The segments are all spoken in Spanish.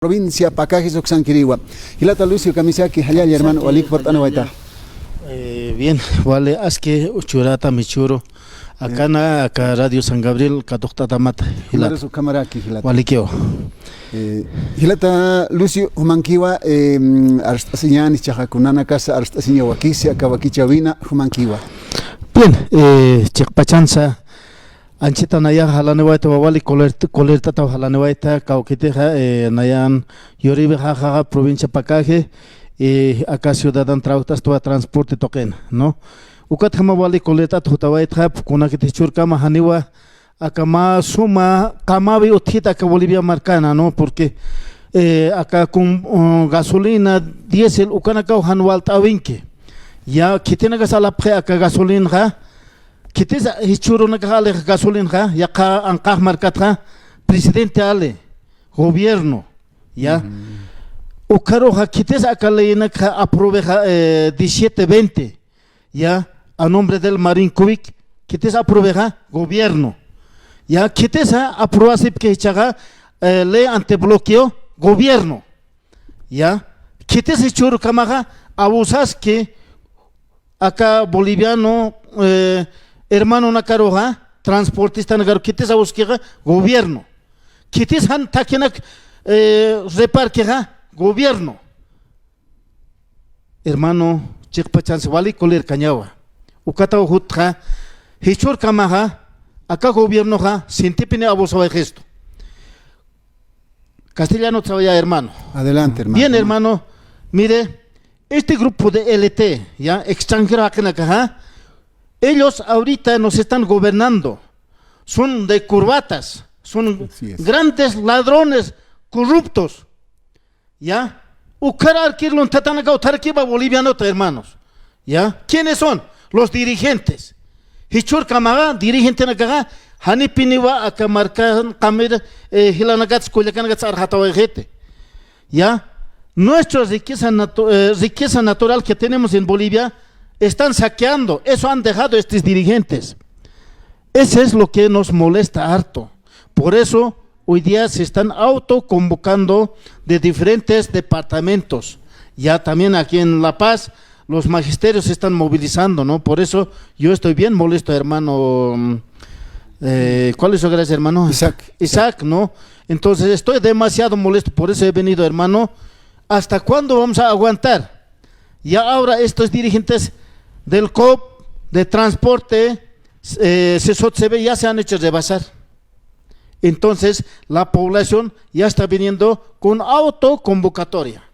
Provincia Pacajes Oxanquirigua. Hilata Lucio Camisaki, Hayal, hermano, Walik Portanahueta. Bien, vale, es que Churata Michuro, acá Radio San Gabriel, Catoctata Mata, Hilata su cámara aquí, Hilata. Walikeo. Hilata Lucio Humankiwa, Arstasiñan, Chajakunana Casa, Arstasiña Wakisi, Akawakichawina, Humankiwa. Bien, Chekpachanza. Anchita naya halanewaita wawali kolerta taw halanewaita kaukiteja nayan yoribe jaja provincia Pacaje acá ciudadano trautas toda transporte toquen no ukat hama wali kolerta tutawaita kuna kite churka mahaniwa acá más suma kamabi utita que Bolivia marcana no porque acá con gasolina diésel ukana kau hanwalta winke ya kitena gasala pre acá gasolina Kiteza hichuro na kahale gasolina ya ka angkah markatra presidente ale gobierno ya ukaro ha kiteza akaleina ka aprove 1720 ya a nombre del Marinkovic kiteza aprove gobierno ya kiteza aprobasip que chaga ley antibloqueo gobierno ya kiteza hichuro kamaga abusas que acá boliviano hermano Nakaroja, transportista Nakaroja, ¿qué es buscar gobierno? ¿Qué es han takenak reparqueja gobierno? Hermano, chekpachan wali coler cañawa. Ukata ujutra, hichur kamaja, acá gobierno ja, sintipine abuso de gesto. Castellano trabaja hermano. Adelante, hermano. Bien, hermano, mire, este grupo de LT, ya, extranjero acá, ellos ahorita nos están gobernando, son de curvatas, son grandes ladrones corruptos, ¿ya? Ukarar kirlon tatanaka utarkiba boliviano hermanos, ¿ya? ¿Quiénes son? Los dirigentes. Hichur kamaga dirigente nakaga hanipiniwa akamarkan kamir hilanagats kuyakanagats arhatawajete, ¿ya? Nuestra riqueza natural que tenemos en Bolivia están saqueando, eso han dejado estos dirigentes. Eso es lo que nos molesta harto. Por eso hoy día se están autoconvocando de diferentes departamentos. Ya también aquí en La Paz los magisterios se están movilizando, ¿no? Por eso yo estoy bien molesto, hermano. ¿Cuál es su gracia, hermano? Isaac, ¿no? Entonces estoy demasiado molesto, por eso he venido, hermano. ¿Hasta cuándo vamos a aguantar? Ya ahora estos dirigentes del COP, de transporte, CESOTCB ya se han hecho rebasar. Entonces la población ya está viniendo con autoconvocatoria.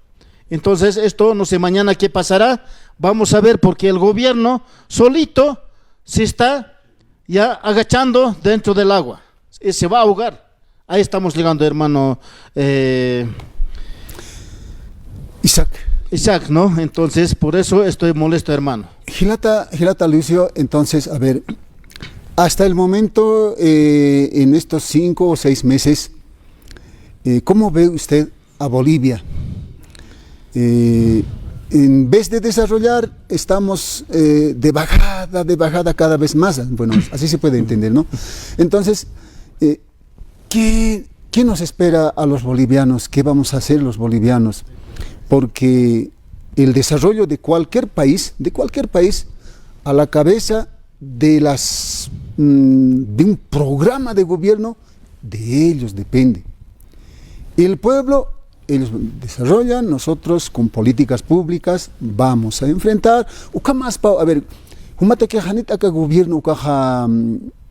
Entonces esto no sé mañana qué pasará, vamos a ver porque el gobierno solito se está ya agachando dentro del agua, se va a ahogar. Ahí estamos llegando, hermano Isaac, ¿no? Entonces, por eso estoy molesto, hermano. Hilata Lucio, entonces, a ver, hasta el momento, en estos 5 o 6 meses, ¿cómo ve usted a Bolivia? En vez de desarrollar, estamos de bajada cada vez más. Bueno, así se puede entender, ¿no? Entonces, ¿qué nos espera a los bolivianos? ¿Qué vamos a hacer los bolivianos? Porque el desarrollo de cualquier país, a la cabeza de un programa de gobierno, de ellos depende. El pueblo, ellos desarrollan, nosotros con políticas públicas vamos a enfrentar. A ver, gobierno,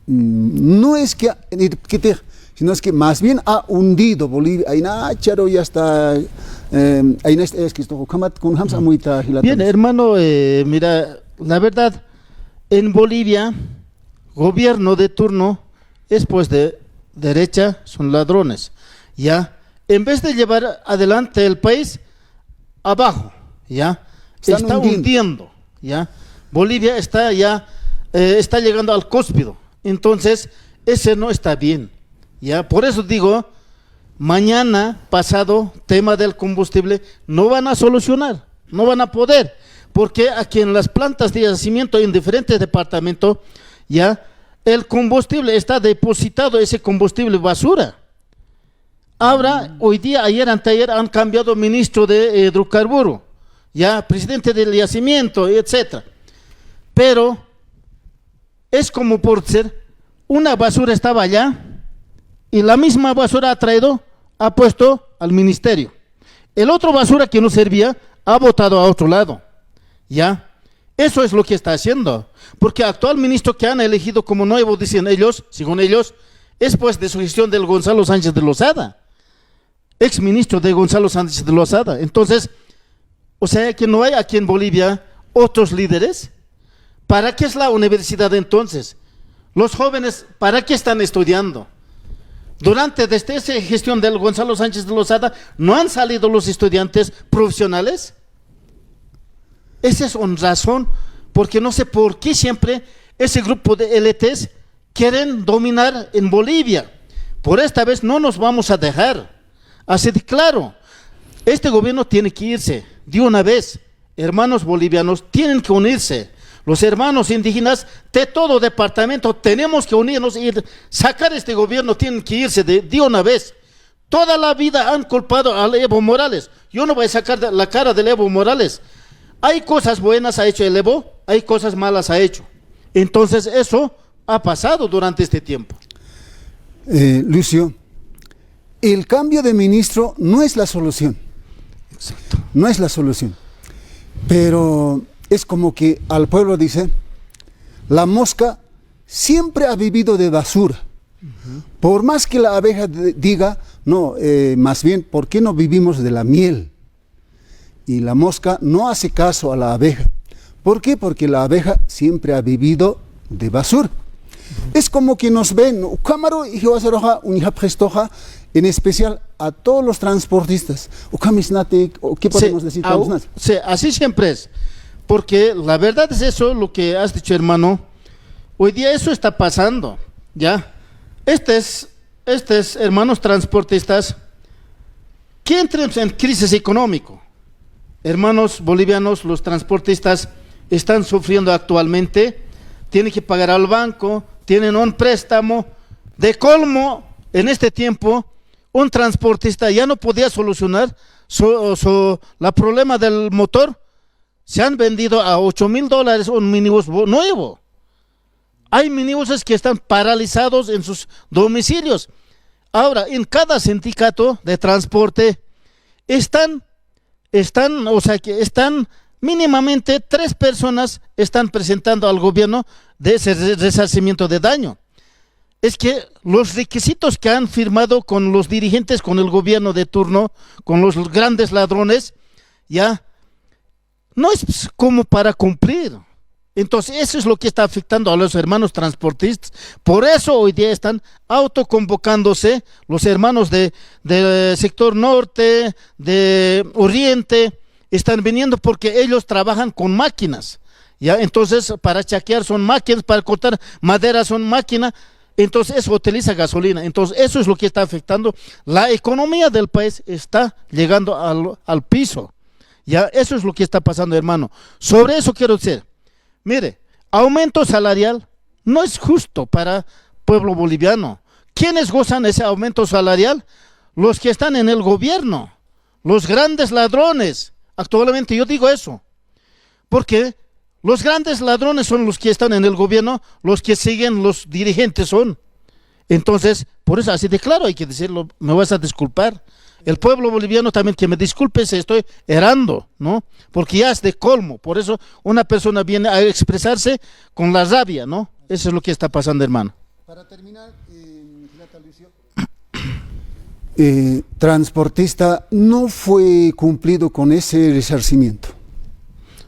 no es que sino es que más bien ha hundido Bolivia. Charo ya está. Bien, hermano, mira, la verdad, en Bolivia, gobierno de turno es pues de derecha, son ladrones, ya. En vez de llevar adelante el país, abajo, ya, está hundiendo, ya. Bolivia está ya, está llegando al cúspide, entonces, ese no está bien. Ya, por eso digo, mañana, pasado, tema del combustible, no van a solucionar, no van a poder, porque aquí en las plantas de yacimiento en diferentes departamentos, ya, el combustible está depositado, ese combustible basura. Ahora, hoy día, ayer, anteayer, han cambiado ministro de hidrocarburo, ya, presidente del yacimiento, etcétera. Pero es como por ser, una basura estaba allá y la misma basura ha puesto al ministerio. El otro basura que no servía ha botado a otro lado. ¿Ya? Eso es lo que está haciendo. Porque el actual ministro que han elegido como nuevo, dicen ellos, según ellos, es pues de su gestión del Gonzalo Sánchez de Lozada, ex ministro de Gonzalo Sánchez de Lozada. Entonces, o sea que no hay aquí en Bolivia otros líderes. ¿Para qué es la universidad entonces? Los jóvenes, ¿para qué están estudiando? Desde esa gestión del Gonzalo Sánchez de Lozada, ¿no han salido los estudiantes profesionales? Esa es una razón, porque no sé por qué siempre ese grupo de élites quieren dominar en Bolivia. Por esta vez no nos vamos a dejar. Así de claro, este gobierno tiene que irse de una vez. Hermanos bolivianos tienen que unirse. Los hermanos indígenas de todo departamento tenemos que unirnos y sacar este gobierno, tienen que irse de una vez. Toda la vida han culpado a Evo Morales. Yo no voy a sacar la cara del Evo Morales. Hay cosas buenas ha hecho el Evo, hay cosas malas ha hecho. Entonces eso ha pasado durante este tiempo. Lucio, el cambio de ministro no es la solución. Exacto. No es la solución. Pero es como que al pueblo dice, la mosca siempre ha vivido de basura. Por más que la abeja diga, no, más bien, ¿por qué no vivimos de la miel? Y la mosca no hace caso a la abeja. ¿Por qué? Porque la abeja siempre ha vivido de basura. Es como que nos ven, en especial a todos los transportistas. ¿Qué podemos decir? Sí, así siempre es. Porque la verdad es eso, lo que has dicho, hermano. Hoy día eso está pasando, ¿ya? Estos hermanos transportistas que entran en crisis económico. Hermanos bolivianos, los transportistas están sufriendo actualmente, tienen que pagar al banco, tienen un préstamo. De colmo, en este tiempo, un transportista ya no podía solucionar la problema del motor. Se han vendido a $8,000 un minibús nuevo. Hay minibuses que están paralizados en sus domicilios. Ahora, en cada sindicato de transporte están mínimamente 3 personas están presentando al gobierno de ese resarcimiento de daño. Es que los requisitos que han firmado con los dirigentes, con el gobierno de turno, con los grandes ladrones, ya no es como para cumplir. Entonces eso es lo que está afectando a los hermanos transportistas. Por eso hoy día están autoconvocándose los hermanos del sector norte, de oriente, están viniendo porque ellos trabajan con máquinas. ¿Ya? Entonces para chaquear son máquinas, para cortar madera son máquinas. Entonces eso utiliza gasolina. Entonces eso es lo que está afectando. La economía del país está llegando al piso. Ya, eso es lo que está pasando, hermano. Sobre eso quiero decir, mire, aumento salarial no es justo para el pueblo boliviano. ¿Quiénes gozan ese aumento salarial? Los que están en el gobierno, los grandes ladrones. Actualmente yo digo eso, porque los grandes ladrones son los que están en el gobierno, los que siguen los dirigentes son. Entonces, por eso así de claro hay que decirlo, me vas a disculpar. El pueblo boliviano también, que me disculpe si estoy errando, ¿no? Porque ya es de colmo. Por eso una persona viene a expresarse con la rabia, ¿no? Eso es lo que está pasando, hermano. Para terminar, Lucio, transportista no fue cumplido con ese resarcimiento.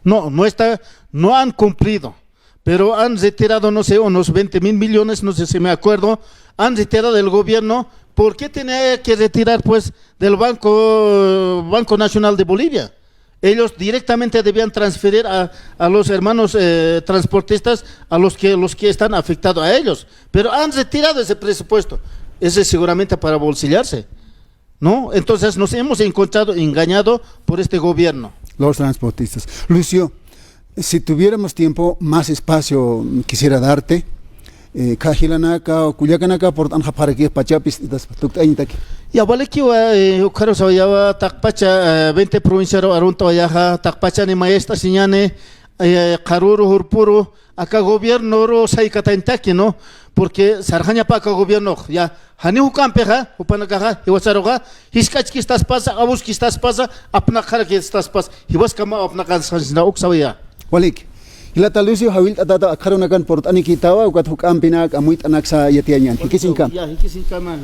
No han cumplido, pero han retirado, no sé, unos 20,000 millones, no sé si me acuerdo, han retirado del gobierno. ¿Por qué tenía que retirar pues del Banco Nacional de Bolivia? Ellos directamente debían transferir a los hermanos transportistas, a los que están afectados a ellos. Pero han retirado ese presupuesto. Ese es seguramente para bolsillarse, ¿no? Entonces nos hemos encontrado engañado por este gobierno. Los transportistas. Lucio, si tuviéramos tiempo, más espacio quisiera darte. Kajilanaka o Culiacanaka por Anja para que Pachapis y das Ya vale que ukaro ya takpacha 20 provincia arunta ya takpacha ni maestra siñane karuru hurpuru acá gobierno ro sai katantaki no porque sarjaña pa acá gobierno ya hani hukampeja upanakaja iwasaroga hiskach que estás pasa abus que estás pasa apna khara que estás pasa hiwas kama apna kan sanjna uksawaya Walik. Ila talusio hawil atata akharunakan port ani kitawa ukat hukam pinak amuit anak sa yatianyan. Hikisin kam. Ya hikisin kama